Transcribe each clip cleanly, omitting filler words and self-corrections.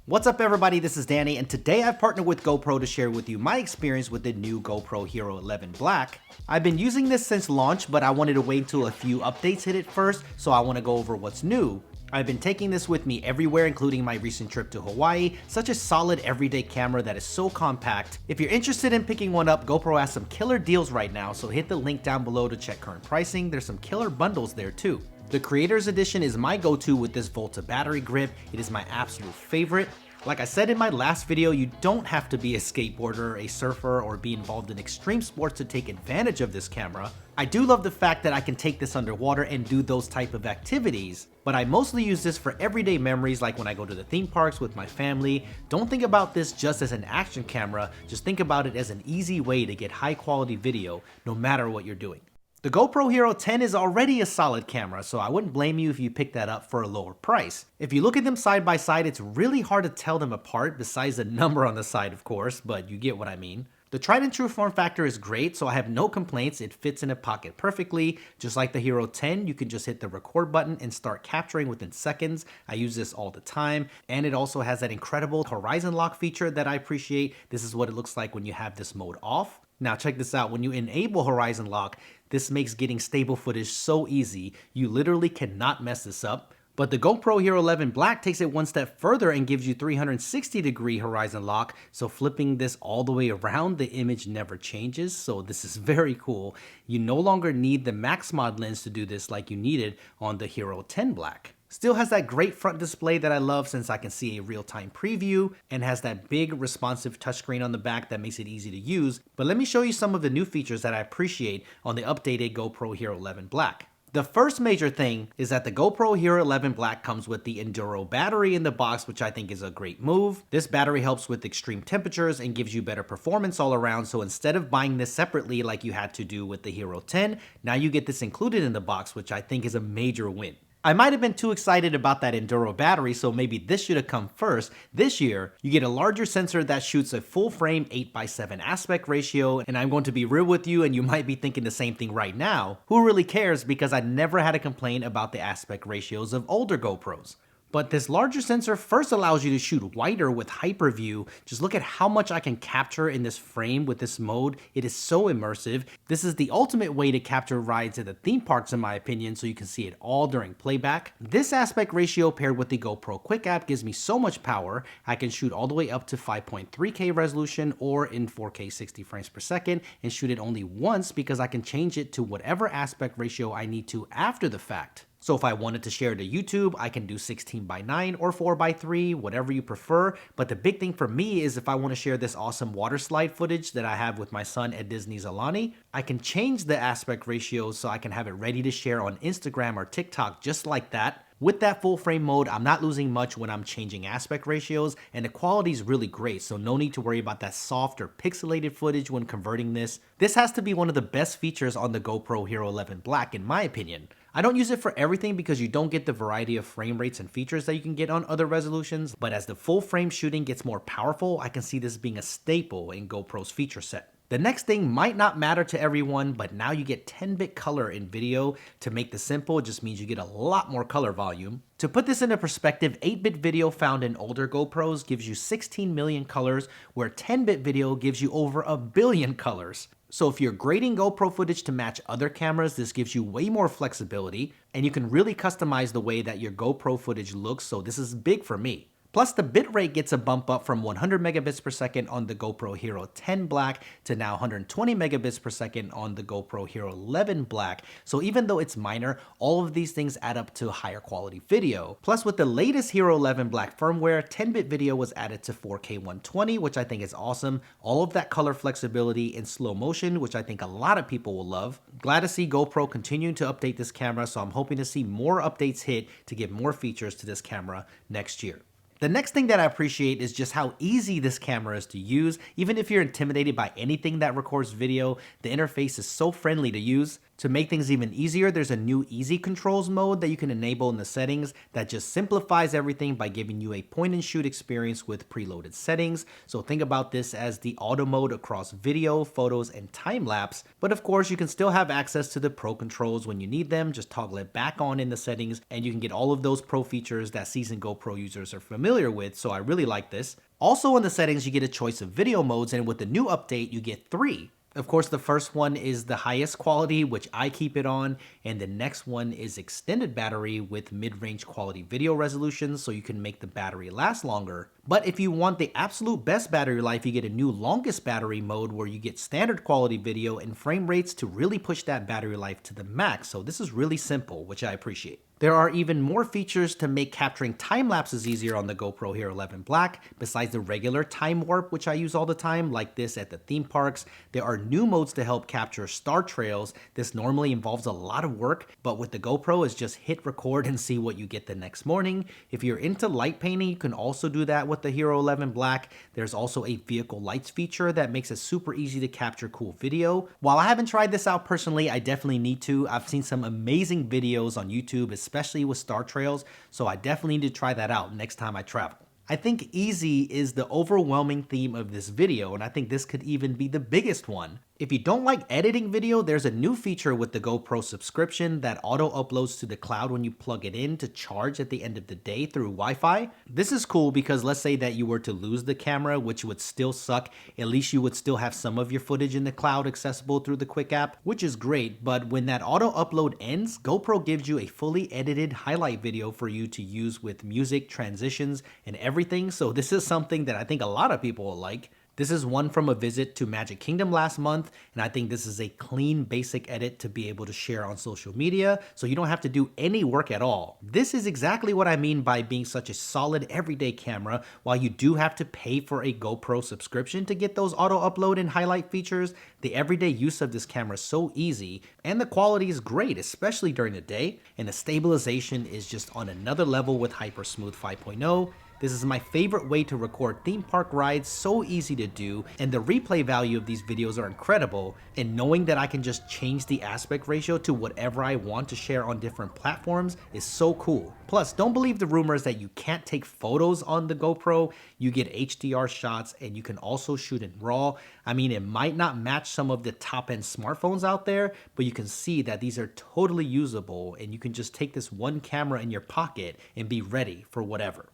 What's up everybody, this is Danny, and today I've partnered with GoPro to share with you my experience with the new GoPro Hero 11 Black. I've been using this since launch, but I wanted to wait until a few updates hit it first, so I want to go over what's new. I've been taking this with me everywhere, including my recent trip to Hawaii. Such a solid everyday camera that is so compact. If you're interested in picking one up, GoPro has some killer deals right now, so hit the link down below to check current pricing. There's some killer bundles there too. The Creators Edition is my go-to with this Volta battery grip. It is my absolute favorite. Like I said in my last video, you don't have to be a skateboarder, a surfer, or be involved in extreme sports to take advantage of this camera. I do love the fact that I can take this underwater and do those type of activities, but I mostly use this for everyday memories like when I go to the theme parks with my family. Don't think about this just as an action camera, just think about it as an easy way to get high quality video no matter what you're doing. The GoPro Hero 10 is already a solid camera, so I wouldn't blame you if you pick that up for a lower price. If you look at them side by side, it's really hard to tell them apart, besides the number on the side of course, but you get what I mean. The tried and true form factor is great, so I have no complaints. It fits in a pocket perfectly. Just like the Hero 10, you can just hit the record button and start capturing within seconds. I use this all the time, and it also has that incredible horizon lock feature that I appreciate. This is what it looks like when you have this mode off. Now check this out, when you enable horizon lock, this makes getting stable footage so easy. You literally cannot mess this up. But the GoPro Hero 11 Black takes it one step further and gives you 360-degree horizon lock, so flipping this all the way around, the image never changes, so this is very cool. You no longer need the Max Mod lens to do this like you needed on the Hero 10 Black. Still has that great front display that I love since I can see a real-time preview, and has that big responsive touchscreen on the back that makes it easy to use. But let me show you some of the new features that I appreciate on the updated GoPro Hero 11 Black. The first major thing is that the GoPro Hero 11 Black comes with the Enduro battery in the box, which I think is a great move. This battery helps with extreme temperatures and gives you better performance all around, so instead of buying this separately like you had to do with the Hero 10, now you get this included in the box, which I think is a major win. I might have been too excited about that Enduro battery, so maybe this should have come first. This year, you get a larger sensor that shoots a full frame 8:7 aspect ratio, and I'm going to be real with you, and you might be thinking the same thing right now. Who really cares, because I never had a complaint about the aspect ratios of older GoPros. But this larger sensor first allows you to shoot wider with hyperview. Just look at how much I can capture in this frame with this mode. It is so immersive. This is the ultimate way to capture rides at the theme parks in my opinion, so you can see it all during playback. This aspect ratio paired with the GoPro Quick app gives me so much power. I can shoot all the way up to 5.3K resolution or in 4K 60 frames per second and shoot it only once because I can change it to whatever aspect ratio I need to after the fact. So if I wanted to share to YouTube, I can do 16:9 or 4:3, whatever you prefer. But the big thing for me is if I want to share this awesome water slide footage that I have with my son at Disney's Aulani, I can change the aspect ratio so I can have it ready to share on Instagram or TikTok just like that. With that full frame mode, I'm not losing much when I'm changing aspect ratios, and the quality is really great, so no need to worry about that soft or pixelated footage when converting this. This has to be one of the best features on the GoPro Hero 11 Black in my opinion. I don't use it for everything because you don't get the variety of frame rates and features that you can get on other resolutions, but as the full frame shooting gets more powerful, I can see this being a staple in GoPro's feature set. The next thing might not matter to everyone, but now you get 10-bit color in video. To make this simple, it just means you get a lot more color volume. To put this into perspective, 8-bit video found in older GoPros gives you 16 million colors, where 10-bit video gives you over a billion colors. So if you're grading GoPro footage to match other cameras, this gives you way more flexibility, and you can really customize the way that your GoPro footage looks, so this is big for me. Plus, the bitrate gets a bump up from 100 megabits per second on the GoPro Hero 10 Black to now 120 megabits per second on the GoPro Hero 11 Black. So even though it's minor, all of these things add up to higher quality video. Plus, with the latest Hero 11 Black firmware, 10-bit video was added to 4K 120, which I think is awesome. All of that color flexibility in slow motion, which I think a lot of people will love. Glad to see GoPro continuing to update this camera, so I'm hoping to see more updates hit to give more features to this camera next year. The next thing that I appreciate is just how easy this camera is to use. Even if you're intimidated by anything that records video, the interface is so friendly to use. To make things even easier, there's a new easy controls mode that you can enable in the settings that just simplifies everything by giving you a point and shoot experience with preloaded settings. So think about this as the auto mode across video, photos, and time lapse. But of course, you can still have access to the pro controls when you need them. Just toggle it back on in the settings and you can get all of those pro features that seasoned GoPro users are familiar with. So I really like this. Also in the settings, you get a choice of video modes, and with the new update, you get 3. Of course, the first one is the highest quality, which I keep it on, and the next one is extended battery with mid-range quality video resolution, so you can make the battery last longer. But if you want the absolute best battery life, you get a new longest battery mode where you get standard quality video and frame rates to really push that battery life to the max. So this is really simple, which I appreciate. There are even more features to make capturing time lapses easier on the GoPro Hero 11 Black. Besides the regular time warp, which I use all the time, like this at the theme parks, there are new modes to help capture star trails. This normally involves a lot of work, but with the GoPro, it's just hit record and see what you get the next morning. If you're into light painting, you can also do that with the Hero 11 Black. There's also a vehicle lights feature that makes it super easy to capture cool video. While I haven't tried this out personally, I definitely need to. I've seen some amazing videos on YouTube, especially with star trails, so I definitely need to try that out next time I travel. I think easy is the overwhelming theme of this video, and I think this could even be the biggest one. If you don't like editing video, there's a new feature with the GoPro subscription that auto uploads to the cloud when you plug it in to charge at the end of the day through Wi-Fi. This is cool because let's say that you were to lose the camera, which would still suck, at least you would still have some of your footage in the cloud accessible through the Quick app, which is great. But when that auto upload ends, GoPro gives you a fully edited highlight video for you to use with music, transitions, and everything. So this is something that I think a lot of people will like. This is one from a visit to Magic Kingdom last month, and I think this is a clean, basic edit to be able to share on social media, so you don't have to do any work at all. This is exactly what I mean by being such a solid everyday camera. While you do have to pay for a GoPro subscription to get those auto upload and highlight features, the everyday use of this camera is so easy, and the quality is great, especially during the day, and the stabilization is just on another level with HyperSmooth 5.0. This is my favorite way to record theme park rides, so easy to do, and the replay value of these videos are incredible, and knowing that I can just change the aspect ratio to whatever I want to share on different platforms is so cool. Plus, don't believe the rumors that you can't take photos on the GoPro. You get HDR shots and you can also shoot in RAW. I mean, it might not match some of the top-end smartphones out there, but you can see that these are totally usable, and you can just take this one camera in your pocket and be ready for whatever.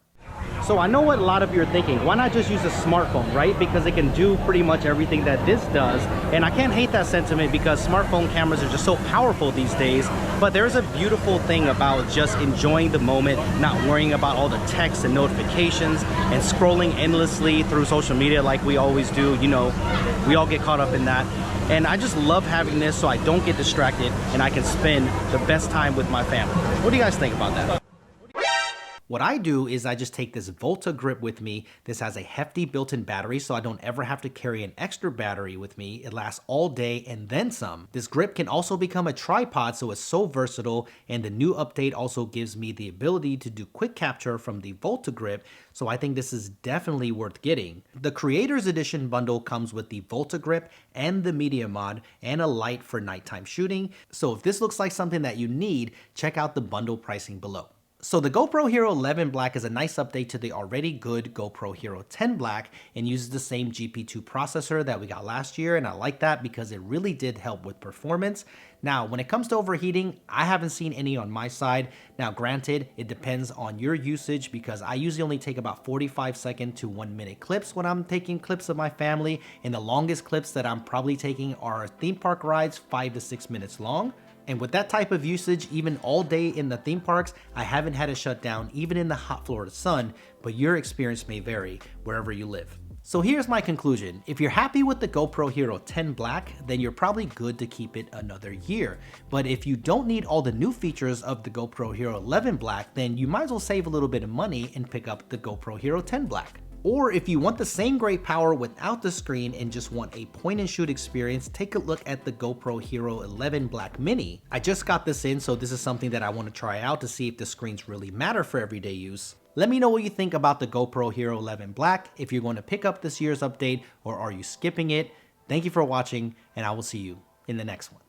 So I know what a lot of you are thinking, why not just use a smartphone, right? Because it can do pretty much everything that this does. And I can't hate that sentiment because smartphone cameras are just so powerful these days. But there's a beautiful thing about just enjoying the moment, not worrying about all the texts and notifications and scrolling endlessly through social media like we always do. You know, we all get caught up in that. And I just love having this so I don't get distracted and I can spend the best time with my family. What do you guys think about that? What I do is I just take this Volta grip with me. This has a hefty built-in battery, so I don't ever have to carry an extra battery with me. It lasts all day and then some. This grip can also become a tripod, so it's so versatile, and the new update also gives me the ability to do quick capture from the Volta grip, so I think this is definitely worth getting. The Creators Edition bundle comes with the Volta grip and the Media Mod and a light for nighttime shooting, so if this looks like something that you need, check out the bundle pricing below. So the GoPro Hero 11 Black is a nice update to the already good GoPro Hero 10 Black and uses the same GP2 processor that we got last year, and I like that because it really did help with performance. Now, when it comes to overheating, I haven't seen any on my side. Now, granted, it depends on your usage because I usually only take about 45-second to 1-minute clips when I'm taking clips of my family, and the longest clips that I'm probably taking are theme park rides 5 to 6 minutes long. And with that type of usage, even all day in the theme parks, I haven't had to shut down even in the hot Florida sun, but your experience may vary wherever you live. So here's my conclusion. If you're happy with the GoPro Hero 10 Black, then you're probably good to keep it another year. But if you don't need all the new features of the GoPro Hero 11 Black, then you might as well save a little bit of money and pick up the GoPro Hero 10 Black. Or if you want the same great power without the screen and just want a point and shoot experience, take a look at the GoPro Hero 11 Black Mini. I just got this in, so this is something that I want to try out to see if the screens really matter for everyday use. Let me know what you think about the GoPro Hero 11 Black, if you're going to pick up this year's update or are you skipping it. Thank you for watching, and I will see you in the next one.